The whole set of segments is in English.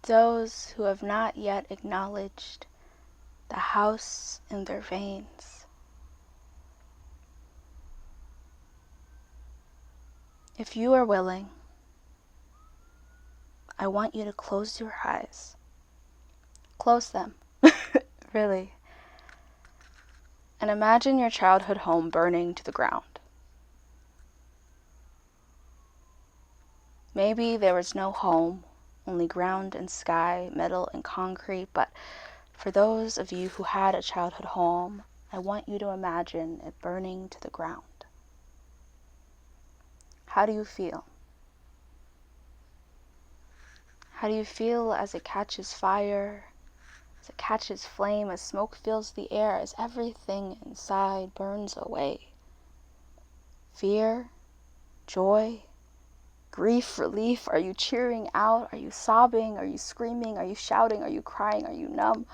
those who have not yet acknowledged the house in their veins. If you are willing, I want you to close your eyes. Close them, really. And imagine your childhood home burning to the ground. Maybe there was no home, only ground and sky, metal and concrete, but for those of you who had a childhood home, I want you to imagine it burning to the ground. How do you feel? How do you feel as it catches fire, as it catches flame, as smoke fills the air, as everything inside burns away? Fear? Joy? Grief? Relief? Are you cheering out? Are you sobbing? Are you screaming? Are you shouting? Are you crying? Are you numb?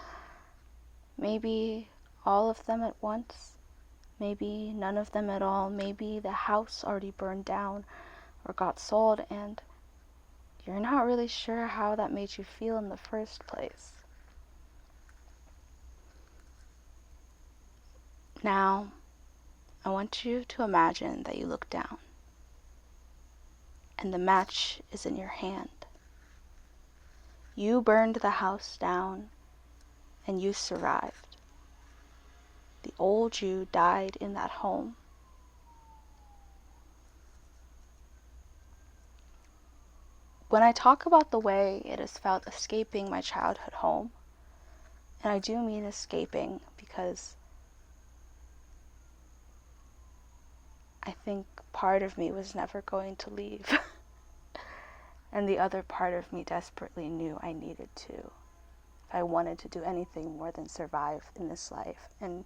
Maybe all of them at once. Maybe none of them at all. Maybe the house already burned down or got sold and you're not really sure how that made you feel in the first place. Now, I want you to imagine that you look down and the match is in your hand. You burned the house down and you survived. The old you died in that home. When I talk about the way it has felt escaping my childhood home, and I do mean escaping because I think part of me was never going to leave. And the other part of me desperately knew I needed to. If I wanted to do anything more than survive in this life. And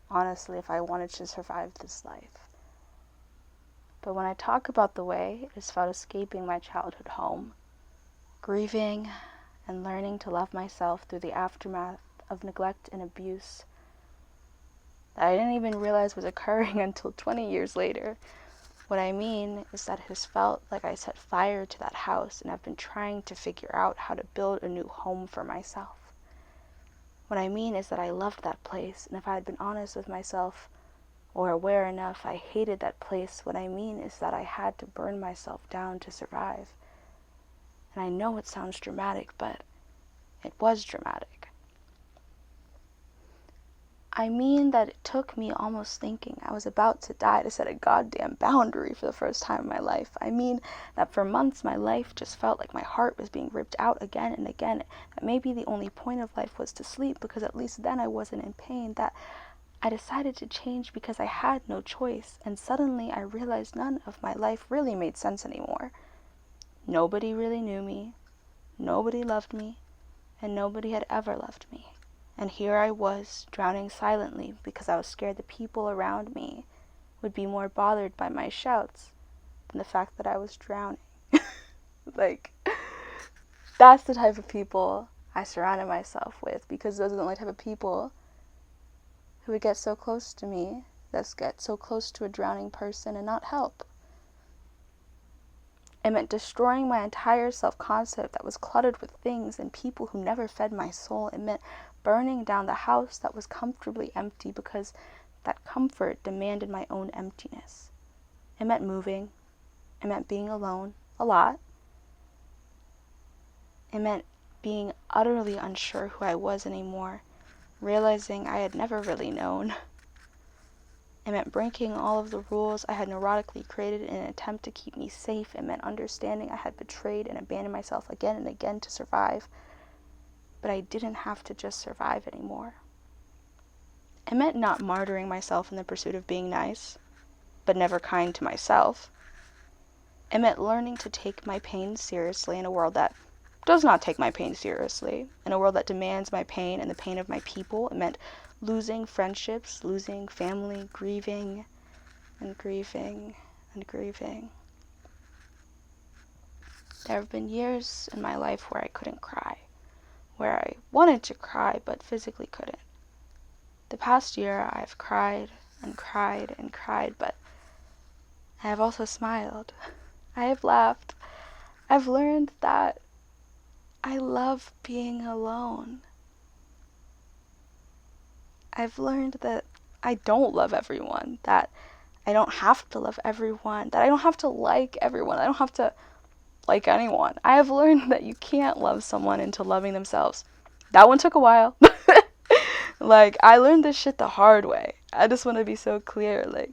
honestly, if I wanted to survive this life. But when I talk about the way it has felt escaping my childhood home, grieving and learning to love myself through the aftermath of neglect and abuse that I didn't even realize was occurring until 20 years later, what I mean is that it has felt like I set fire to that house and I've been trying to figure out how to build a new home for myself. What I mean is that I loved that place, and if I had been honest with myself or aware enough, I hated that place. What I mean is that I had to burn myself down to survive. And I know it sounds dramatic, but it was dramatic. I mean that it took me almost thinking I was about to die to set a goddamn boundary for the first time in my life. I mean that for months my life just felt like my heart was being ripped out again and again. That maybe the only point of life was to sleep because at least then I wasn't in pain. That I decided to change because I had no choice. And suddenly I realized none of my life really made sense anymore. Nobody really knew me. Nobody loved me. And nobody had ever loved me. And here I was, drowning silently because I was scared the people around me would be more bothered by my shouts than the fact that I was drowning. Like, that's the type of people I surrounded myself with, because those are the only type of people who would get so close to me, that get so close to a drowning person and not help. It meant destroying my entire self-concept that was cluttered with things and people who never fed my soul. It meant burning down the house that was comfortably empty because that comfort demanded my own emptiness. It meant moving. It meant being alone a lot. It meant being utterly unsure who I was anymore, realizing I had never really known. It meant breaking all of the rules I had neurotically created in an attempt to keep me safe. It meant understanding I had betrayed and abandoned myself again and again to survive. But I didn't have to just survive anymore. It meant not martyring myself in the pursuit of being nice, but never kind to myself. It meant learning to take my pain seriously in a world that does not take my pain seriously, in a world that demands my pain and the pain of my people. It meant losing friendships, losing family, grieving and grieving and grieving. There have been years in my life where I couldn't cry, where I wanted to cry but physically couldn't. The past year I've cried and cried and cried, but I have also smiled. I have laughed. I've learned that I love being alone. I've learned that I don't love everyone, that I don't have to love everyone, that I don't have to like everyone, I don't have to like anyone. I have learned that you can't love someone into loving themselves. That one took a while. Like, I learned this shit the hard way. I just want to be so clear. Like,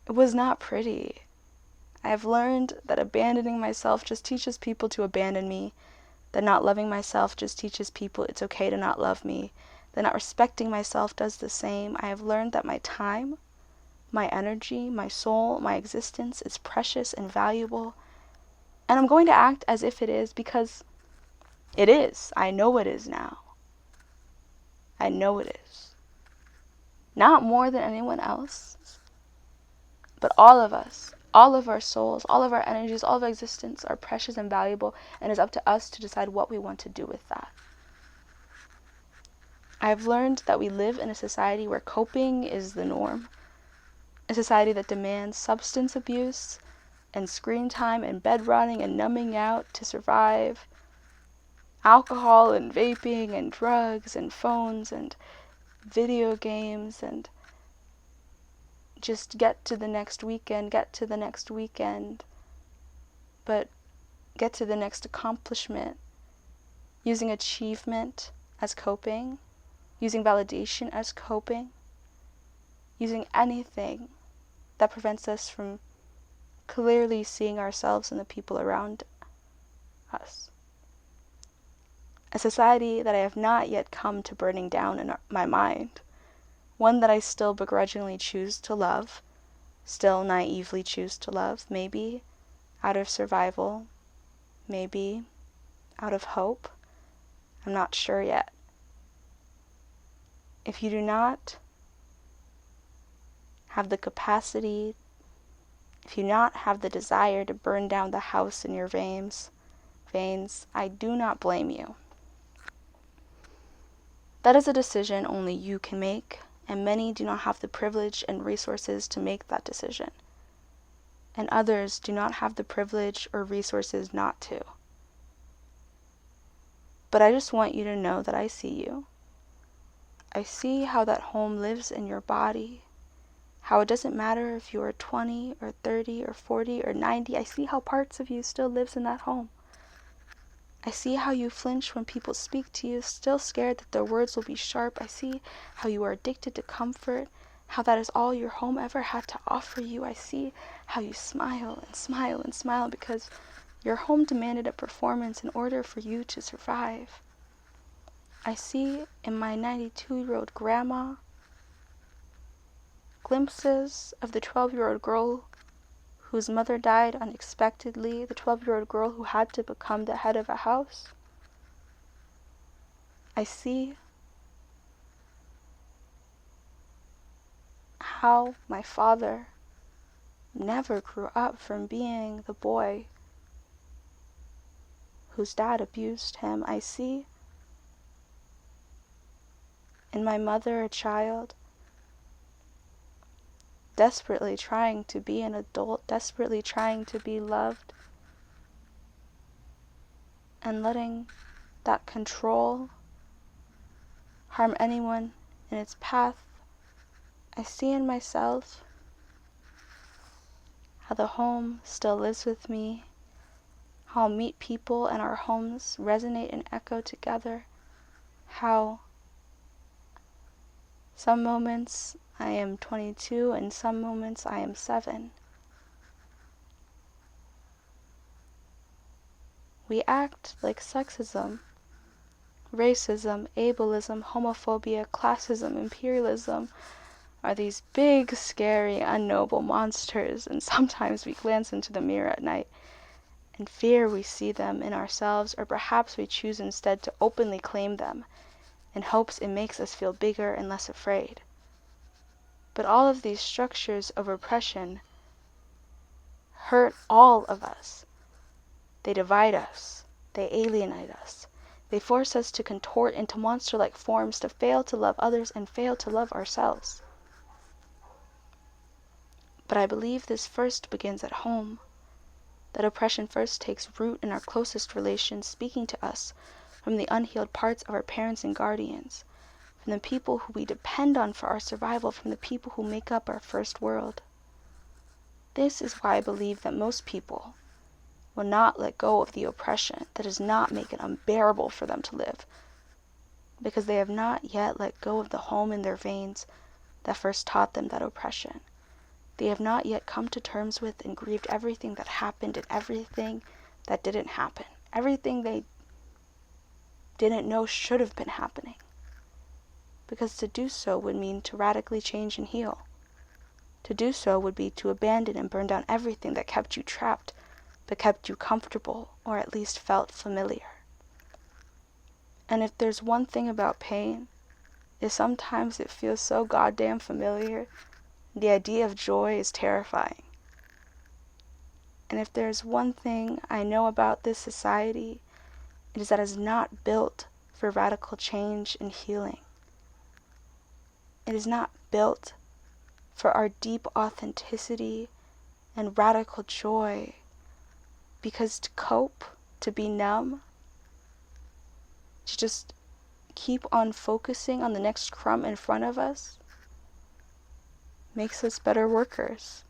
it was not pretty. I have learned that abandoning myself just teaches people to abandon me, that not loving myself just teaches people it's okay to not love me, that not respecting myself does the same. I have learned that my time, my energy, my soul, my existence is precious and valuable, and I'm going to act as if it is because it is. I know it is now. I know it is. Not more than anyone else, but all of us, all of our souls, all of our energies, all of our existence are precious and valuable, and it's up to us to decide what we want to do with that. I've learned that we live in a society where coping is the norm, a society that demands substance abuse and screen time and bed rotting and numbing out to survive, alcohol and vaping and drugs and phones and video games and just get to the next weekend, but get to the next accomplishment, using achievement as coping, using validation as coping, using anything that prevents us from clearly seeing ourselves and the people around us. A society that I have not yet come to burning down in my mind, one that I still begrudgingly choose to love, still naively choose to love, maybe out of survival, maybe out of hope. I'm not sure yet. If you do not have the capacity, if you do not have the desire to burn down the house in your veins, I do not blame you. That is a decision only you can make, and many do not have the privilege and resources to make that decision. And others do not have the privilege or resources not to. But I just want you to know that I see you. I see how that home lives in your body, how it doesn't matter if you are 20 or 30 or 40 or 90, I see how parts of you still lives in that home. I see how you flinch when people speak to you, still scared that their words will be sharp. I see how you are addicted to comfort, how that is all your home ever had to offer you. I see how you smile and smile and smile because your home demanded a performance in order for you to survive. I see in my 92-year-old grandma glimpses of the 12-year-old girl whose mother died unexpectedly, the 12-year-old girl who had to become the head of a house. I see how my father never grew up from being the boy whose dad abused him. I see in my mother a child desperately trying to be an adult, desperately trying to be loved, and letting that control harm anyone in its path. I see in myself how the home still lives with me, how I'll meet people and our homes resonate and echo together, how some moments I am 22 and some moments I am 7. We act like sexism, racism, ableism, homophobia, classism, imperialism are these big, scary, unknowable monsters, and sometimes we glance into the mirror at night and fear we see them in ourselves, or perhaps we choose instead to openly claim them in hopes it makes us feel bigger and less afraid. But all of these structures of oppression hurt all of us. They divide us. They alienate us. They force us to contort into monster-like forms, to fail to love others and fail to love ourselves. But I believe this first begins at home. that oppression first takes root in our closest relations, speaking to us from the unhealed parts of our parents and guardians, from the people who we depend on for our survival, from the people who make up our first world. This is why I believe that most people will not let go of the oppression that does not make it unbearable for them to live, because they have not yet let go of the home in their veins that first taught them that oppression. They have not yet come to terms with and grieved everything that happened and everything that didn't happen, everything they didn't know should have been happening. Because to do so would mean to radically change and heal. To do so would be to abandon and burn down everything that kept you trapped, but kept you comfortable, or at least felt familiar. And if there's one thing about pain, is sometimes it feels so goddamn familiar, the idea of joy is terrifying. And if there's one thing I know about this society, it is that it is not built for radical change and healing. It is not built for our deep authenticity and radical joy, because to cope, to be numb, to just keep on focusing on the next crumb in front of us, makes us better workers,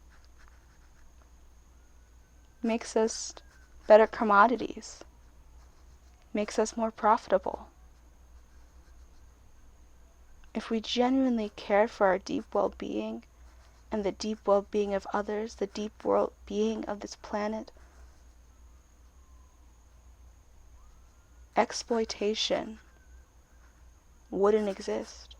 makes us better commodities, makes us more profitable. If we genuinely cared for our deep well-being and the deep well-being of others, the deep well-being of this planet, exploitation wouldn't exist.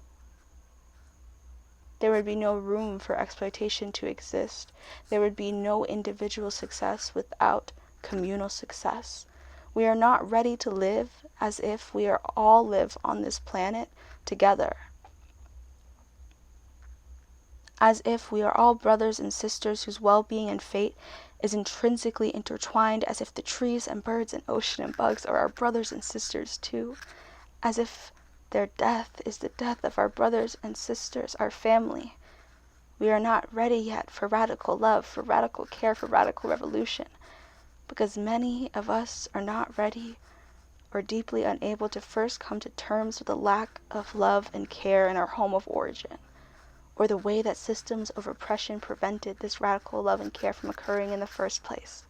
There would be no room for exploitation to exist. There would be no individual success without communal success. We are not ready to live as if we are all live on this planet together. As if we are all brothers and sisters whose well-being and fate is intrinsically intertwined, as if the trees and birds and ocean and bugs are our brothers and sisters too, as if their death is the death of our brothers and sisters, our family. We are not ready yet for radical love, for radical care, for radical revolution, because many of us are not ready or deeply unable to first come to terms with the lack of love and care in our home of origin, or the way that systems of oppression prevented this radical love and care from occurring in the first place.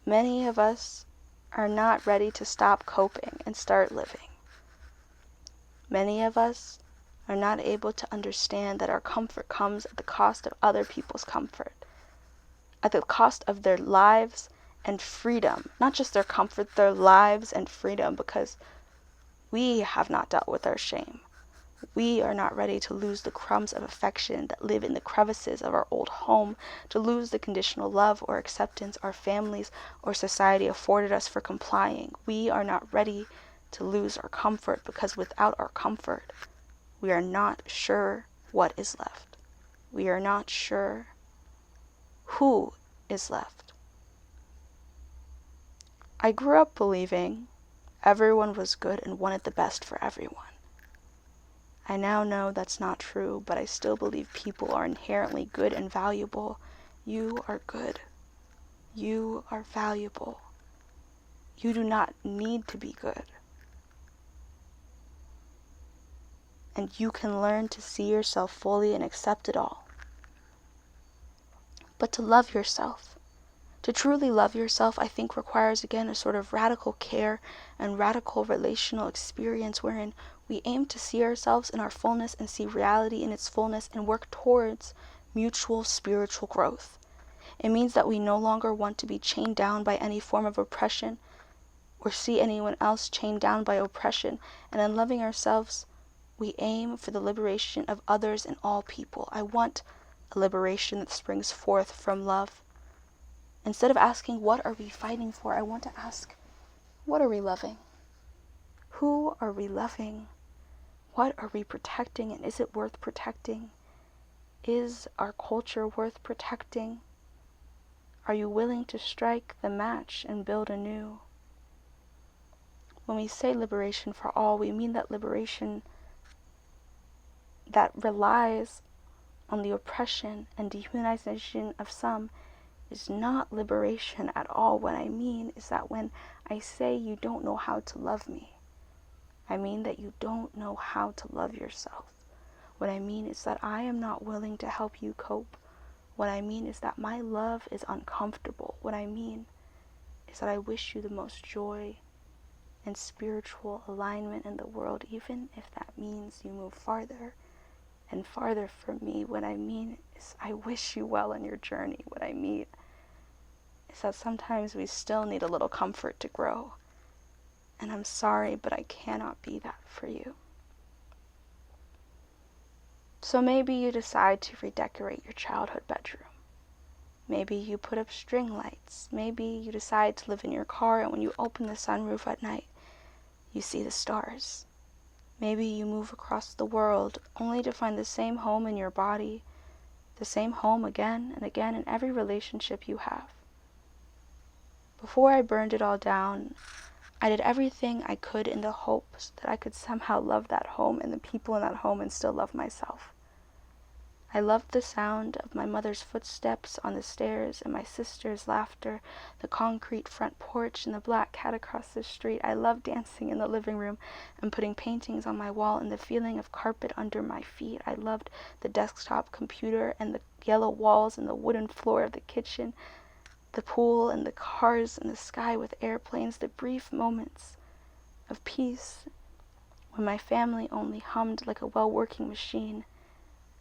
Many of us are not ready to stop coping and start living. Many of us are not able to understand that our comfort comes at the cost of other people's comfort, at the cost of their lives and freedom, not just their comfort, their lives and freedom, because we have not dealt with our shame. We are not ready to lose the crumbs of affection that live in the crevices of our old home, to lose the conditional love or acceptance our families or society afforded us for complying. We are not ready to lose our comfort, because without our comfort, we are not sure what is left. We are not sure who is left. I grew up believing everyone was good and wanted the best for everyone. I now know that's not true, but I still believe people are inherently good and valuable. You are good. You are valuable. You do not need to be good. And you can learn to see yourself fully and accept it all. But to love yourself, to truly love yourself, I think requires again a sort of radical care and radical relational experience wherein we aim to see ourselves in our fullness and see reality in its fullness and work towards mutual spiritual growth. It means that we no longer want to be chained down by any form of oppression or see anyone else chained down by oppression, and in loving ourselves, we aim for the liberation of others and all people. I want a liberation that springs forth from love. Instead of asking, what are we fighting for? I want to ask, what are we loving? Who are we loving? What are we protecting, and is it worth protecting? Is our culture worth protecting? Are you willing to strike the match and build anew? When we say liberation for all, we mean that liberation that relies on the oppression and dehumanization of some is not liberation at all. What I mean is that when I say you don't know how to love me, I mean that you don't know how to love yourself. What I mean is that I am not willing to help you cope. What I mean is that my love is uncomfortable. What I mean is that I wish you the most joy and spiritual alignment in the world, even if that means you move farther and farther from me. What I mean is I wish you well on your journey. What I mean is that sometimes we still need a little comfort to grow. And I'm sorry, but I cannot be that for you. So maybe you decide to redecorate your childhood bedroom. Maybe you put up string lights. Maybe you decide to live in your car, and when you open the sunroof at night, you see the stars. Maybe you move across the world only to find the same home in your body, the same home again and again in every relationship you have. Before I burned it all down, I did everything I could in the hopes that I could somehow love that home and the people in that home and still love myself. I loved the sound of my mother's footsteps on the stairs and my sister's laughter, the concrete front porch and the black cat across the street. I loved dancing in the living room and putting paintings on my wall and the feeling of carpet under my feet. I loved the desktop computer and the yellow walls and the wooden floor of the kitchen, the pool and the cars and the sky with airplanes, the brief moments of peace when my family only hummed like a well-working machine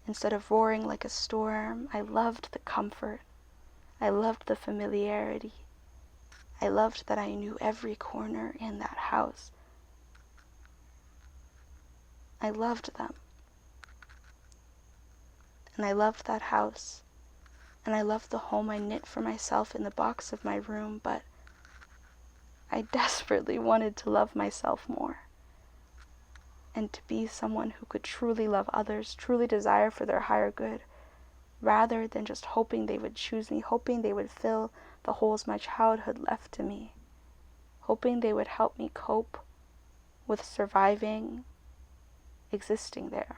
instead of roaring like a storm. I loved the comfort. I loved the familiarity. I loved that I knew every corner in that house. I loved them. And I loved that house. And I loved the home I knit for myself in the box of my room, but I desperately wanted to love myself more. And to be someone who could truly love others, truly desire for their higher good, rather than just hoping they would choose me, hoping they would fill the holes my childhood left to me, hoping they would help me cope with surviving, existing there.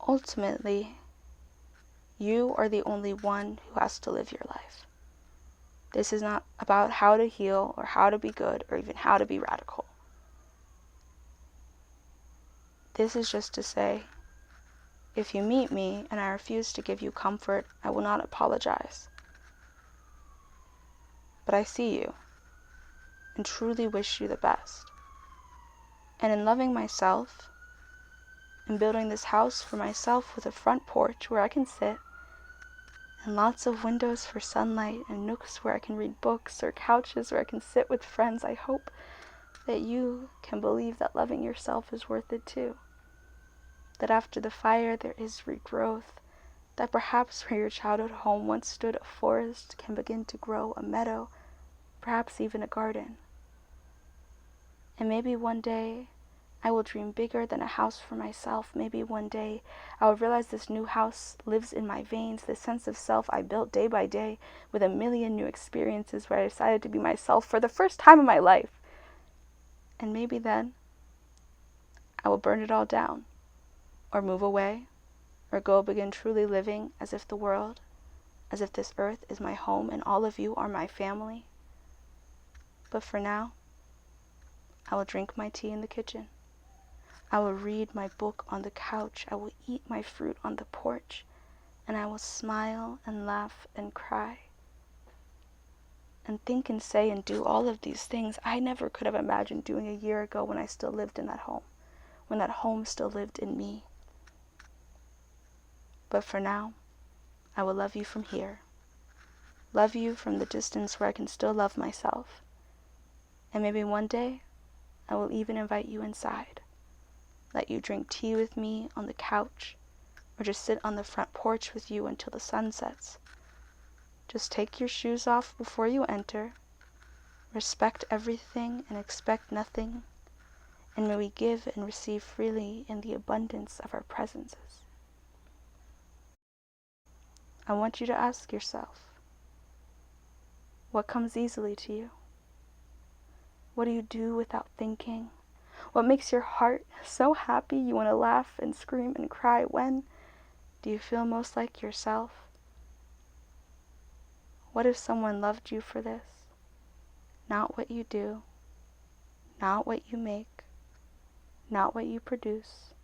Ultimately, you are the only one who has to live your life. This is not about how to heal or how to be good or even how to be radical. This is just to say, if you meet me and I refuse to give you comfort, I will not apologize. But I see you and truly wish you the best. And in loving myself and building this house for myself with a front porch where I can sit, and lots of windows for sunlight and nooks where I can read books or couches where I can sit with friends, I hope that you can believe that loving yourself is worth it too. That after the fire there is regrowth, that perhaps where your childhood home once stood a forest can begin to grow a meadow, perhaps even a garden. And maybe one day I will dream bigger than a house for myself. Maybe one day I will realize this new house lives in my veins, this sense of self I built day by day with a million new experiences where I decided to be myself for the first time in my life. And maybe then I will burn it all down, or move away, or go begin truly living as if the world, as if this earth is my home and all of you are my family. But for now, I will drink my tea in the kitchen. I will read my book on the couch. I will eat my fruit on the porch. And I will smile and laugh and cry. And think and say and do all of these things I never could have imagined doing a year ago when I still lived in that home. When that home still lived in me. But for now, I will love you from here. Love you from the distance where I can still love myself. And maybe one day, I will even invite you inside. Let you drink tea with me on the couch, or just sit on the front porch with you until the sun sets. Just take your shoes off before you enter, respect everything and expect nothing, and may we give and receive freely in the abundance of our presences. I want you to ask yourself, what comes easily to you? What do you do without thinking? What makes your heart so happy you want to laugh and scream and cry when Do you feel most like yourself? What if someone loved you for this? Not what you do, not what you make, not what you produce,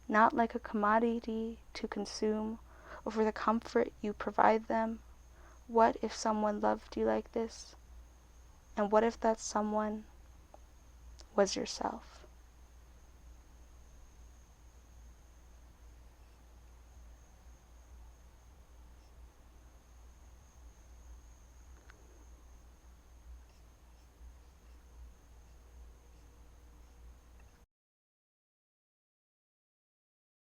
not like a commodity to consume, or for the comfort you provide them. What if someone loved you like this? And what if that someone was yourself?